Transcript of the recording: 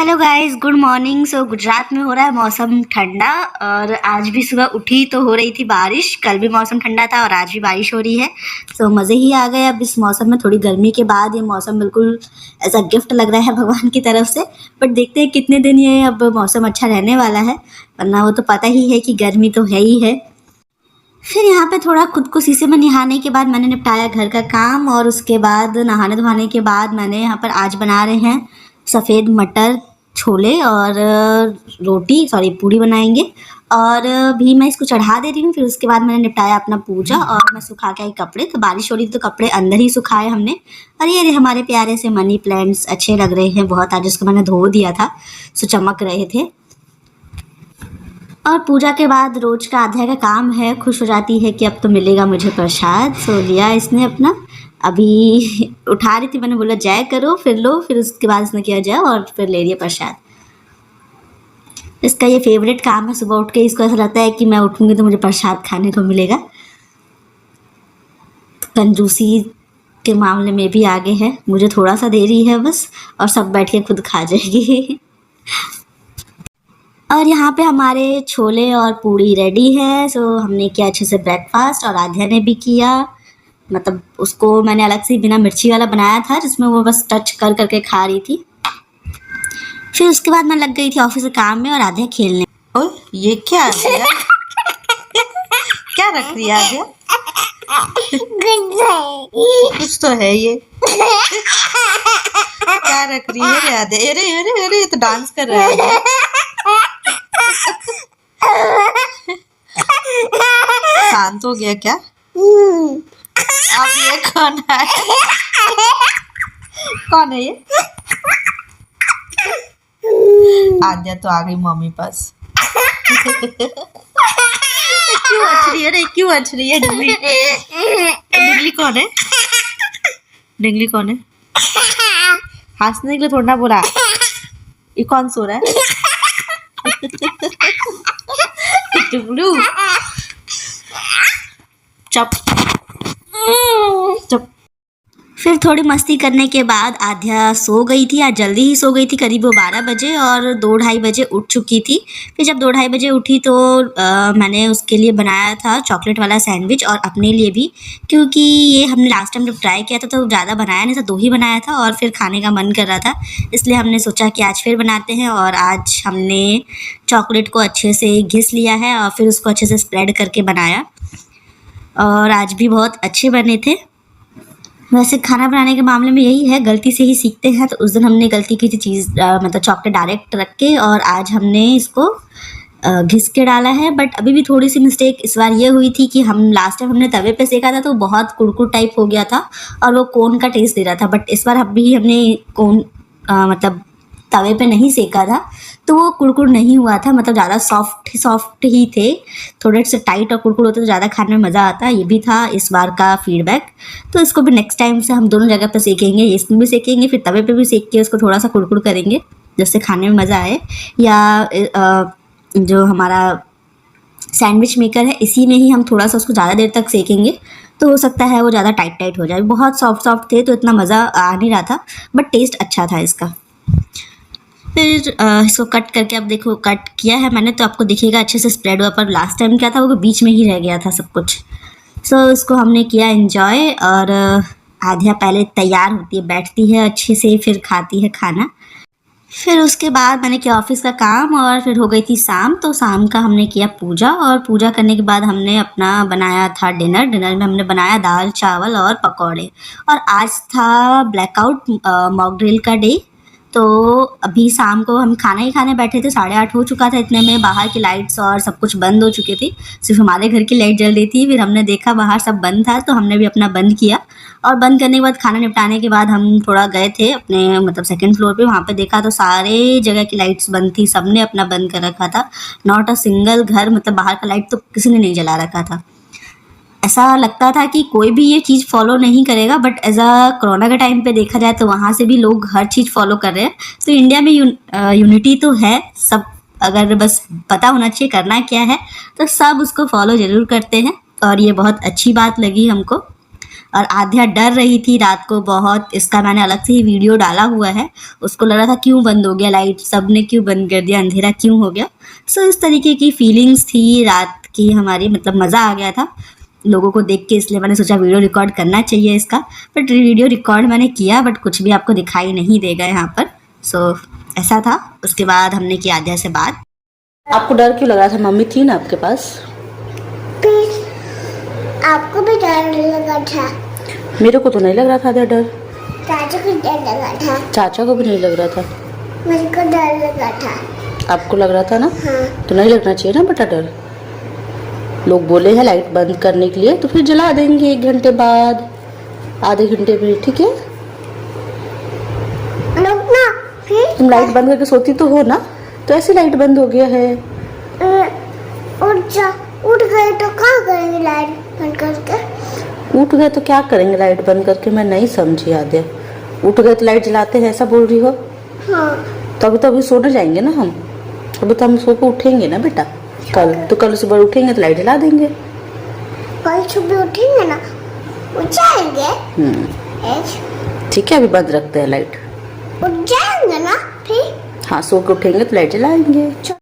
Hello guys, good morning. Gujarat में हो रहा है मौसम ठंडा और आज भी सुबह उठी तो हो रही थी बारिश। कल भी मौसम ठंडा था और आज भी बारिश हो रही है। मज़े ही आ गए। अब इस मौसम में थोड़ी गर्मी के बाद ये मौसम बिल्कुल ऐसा गिफ्ट लग रहा है भगवान की तरफ से। बट देखते हैं कितने दिन ये अब मौसम अच्छा रहने वाला है, वरना वो तो पता ही है कि गर्मी तो है ही है। फिर यहाँ पे थोड़ा खुद को शीशे में निहारने के बाद मैंने निपटाया घर का काम और उसके बाद नहाने धोने के बाद मैंने यहाँ पर आज बना रहे हैं सफ़ेद मटर छोले और पूड़ी बनाएंगे। और भी मैं इसको चढ़ा दे रही हूँ। फिर उसके बाद मैंने निपटाया अपना पूजा और मैं सुखा के आई कपड़े। तो बारिश हो रही थी तो कपड़े अंदर ही सुखाए हमने। और ये हमारे प्यारे से मनी प्लांट्स अच्छे लग रहे हैं बहुत। आज उसको मैंने धो दिया था, सो चमक रहे थे। और पूजा के बाद रोज का आधा का काम है, खुश हो जाती है कि अब तो मिलेगा मुझे प्रसाद। लिया इसने अपना, अभी उठा रही थी, मैंने बोला जय करो फिर लो। फिर उसके बाद इसने किया जय और फिर ले लिया प्रसाद। इसका ये फेवरेट काम है, सुबह उठ के इसको ऐसा लगता है कि मैं उठूंगी तो मुझे प्रसाद खाने को मिलेगा। कंजूसी के मामले में भी आगे है, मुझे थोड़ा सा दे रही है बस और सब बैठ के खुद खा जाएगी। और यहाँ पे हमारे छोले और पूड़ी रेडी है। हमने किया अच्छे से ब्रेकफास्ट और आध्या ने भी किया। मतलब उसको मैंने अलग से बिना मिर्ची वाला बनाया था जिसमें वो बस टच कर करके खा रही थी। फिर उसके बाद मैं लग गई थी ऑफिस के काम में और आध्या खेलने। ओ ये क्या है? क्या रख रही है आध्या? कुछ तो है ये। क्या रख रही है रे आध्या? अरे अरे अरे तो डांस कर रहा है। शांत हो गया क्या? अब ये कौन है? कौन है ये? आद्या तो आ गई मम्मी पास। क्यों हंस रही है रे? क्यों हंस रही है? डिंगली कौन है? डिंगली कौन है? हंसने के लिए थोड़ा बोला। ये कौन सो रहा है? टुगलू चुप चुप। फिर थोड़ी मस्ती करने के बाद आध्या सो गई थी। आज जल्दी ही सो गई थी, करीब वो 12 बजे और 2-2:30 बजे उठ चुकी थी। फिर जब 2-2:30 बजे उठी तो मैंने उसके लिए बनाया था चॉकलेट वाला सैंडविच और अपने लिए भी, क्योंकि ये हमने लास्ट टाइम जब ट्राई किया था तो ज़्यादा बनाया नहीं था, 2 ही बनाया था और फिर खाने का मन कर रहा था, इसलिए हमने सोचा कि आज फिर बनाते हैं। और आज हमने चॉकलेट को अच्छे से घिस लिया है और फिर उसको अच्छे से स्प्रेड करके बनाया और आज भी बहुत अच्छे बने थे। वैसे खाना बनाने के मामले में यही है, गलती से ही सीखते हैं। तो उस दिन हमने गलती की थी मतलब चॉकलेट डायरेक्ट रख के, और आज हमने इसको घिस के डाला है। बट अभी भी थोड़ी सी मिस्टेक इस बार ये हुई थी कि हम लास्ट टाइम हमने तवे पे सेका था तो बहुत कुरकुर टाइप हो गया था और वो कोन का टेस्ट दे रहा था। बट इस बार अभी हमने कोन मतलब तवे पे नहीं सेका था तो वो कुरकुर नहीं हुआ था, मतलब ज़्यादा सॉफ्ट ही थे। थोड़े से टाइट और कुरकुर होते तो ज़्यादा खाने में मज़ा आता। ये भी था इस बार का फीडबैक। तो इसको भी नेक्स्ट टाइम से हम दोनों जगह पर सेकेंगे, इसमें भी सेकेंगे फिर तवे पे भी सेक के उसको थोड़ा सा कुरकुर करेंगे जिससे खाने में मज़ा आए। या जो हमारा सैंडविच मेकर है इसी में ही हम थोड़ा सा उसको ज़्यादा देर तक सेकेंगे तो हो सकता है वो ज़्यादा टाइट हो जाए। बहुत सॉफ्ट थे तो इतना मज़ा आ नहीं रहा था, बट टेस्ट अच्छा था इसका। फिर इसको कट करके, अब देखो कट किया है मैंने तो आपको दिखेगा अच्छे से स्प्रेड हुआ, पर लास्ट टाइम क्या था वो बीच में ही रह गया था सब कुछ। इसको हमने किया एंजॉय। और आध्या पहले तैयार होती है, बैठती है अच्छे से, फिर खाती है खाना। फिर उसके बाद मैंने किया ऑफिस का काम और फिर हो गई थी शाम। तो शाम का हमने किया पूजा और पूजा करने के बाद हमने अपना बनाया था डिनर में हमने बनाया दाल चावल और पकौड़े। और आज था ब्लैकआउट मॉक ड्रिल का डे। तो अभी शाम को हम खाना ही खाने बैठे थे, 8:30 हो चुका था। इतने में बाहर की लाइट्स और सब कुछ बंद हो चुके थे, सिर्फ हमारे घर की लाइट जल रही थी। फिर हमने देखा बाहर सब बंद था तो हमने भी अपना बंद किया। और बंद करने के बाद खाना निपटाने के बाद हम थोड़ा गए थे अपने मतलब सेकंड फ्लोर पे, वहाँ पे देखा तो सारे जगह की लाइट्स बंद थी, सब ने अपना बंद कर रखा था। नॉट अ सिंगल घर, मतलब बाहर का लाइट तो किसी ने नहीं जला रखा था। ऐसा लगता था कि कोई भी ये चीज़ फॉलो नहीं करेगा, बट एज अ कोरोना के टाइम पे देखा जाए तो वहाँ से भी लोग हर चीज़ फॉलो कर रहे हैं। तो इंडिया में यूनिटी तो है, सब अगर बस पता होना चाहिए करना क्या है तो सब उसको फॉलो ज़रूर करते हैं और ये बहुत अच्छी बात लगी हमको। और आध्या डर रही थी रात को बहुत। इसका मैंने अलग से ही वीडियो डाला हुआ है। उसको लग रहा था क्यों बंद हो गया लाइट, सबने क्यों बंद कर दिया, अंधेरा क्यों हो गया। सो इस तरीके की फीलिंग्स थी रात की हमारी, मतलब मज़ा आ गया था लोगों को देख के, इसलिए मैंने सोचा वीडियो रिकॉर्ड करना चाहिए इसका। बट वीडियो रिकॉर्ड मैंने किया, बट कुछ भी आपको दिखाई नहीं देगा यहाँ पर। सो ऐसा था। उसके बाद हमने की आध्या से बात। आपको डर क्यों लग रहा था? मम्मी थी ना आपके पास? आपको भी डर लगा था? मेरे को तो नहीं लग रहा था डर। चाचा को डर लगा था? चाचा को भी नहीं लग रहा था। मेरे को डर लगा था। आपको लग रहा था ना? हाँ। तो नहीं लगना चाहिए ना बेटा डर। लोग बोले हैं लाइट बंद करने के लिए, तो फिर जला देंगे 1 घंटे बाद, आधे घंटे में, ठीक है? लोग ना फिर तुम लाइट बंद करके सोती तो हो ना, तो ऐसे लाइट बंद हो गया है। उठ गए तो क्या करेंगे लाइट बंद करके? उठ गए तो क्या करेंगे लाइट बंद करके? मैं नहीं समझी आद्या। उठ गए तो लाइट जलाते हैं ऐसा बोल रही हो? हाँ। तो अभी सोने जाएंगे ना हम। अभी तो हम सो के उठेंगे ना बेटा। कल सुबह उठेंगे तो लाइट जला देंगे। कल सुबह उठेंगे ना, उठ जाएंगे। ठीक है, अभी बंद रखते हैं लाइट। उठ जाएंगे ना फिर? हाँ, सो के उठेंगे तो लाइट जलाएंगे।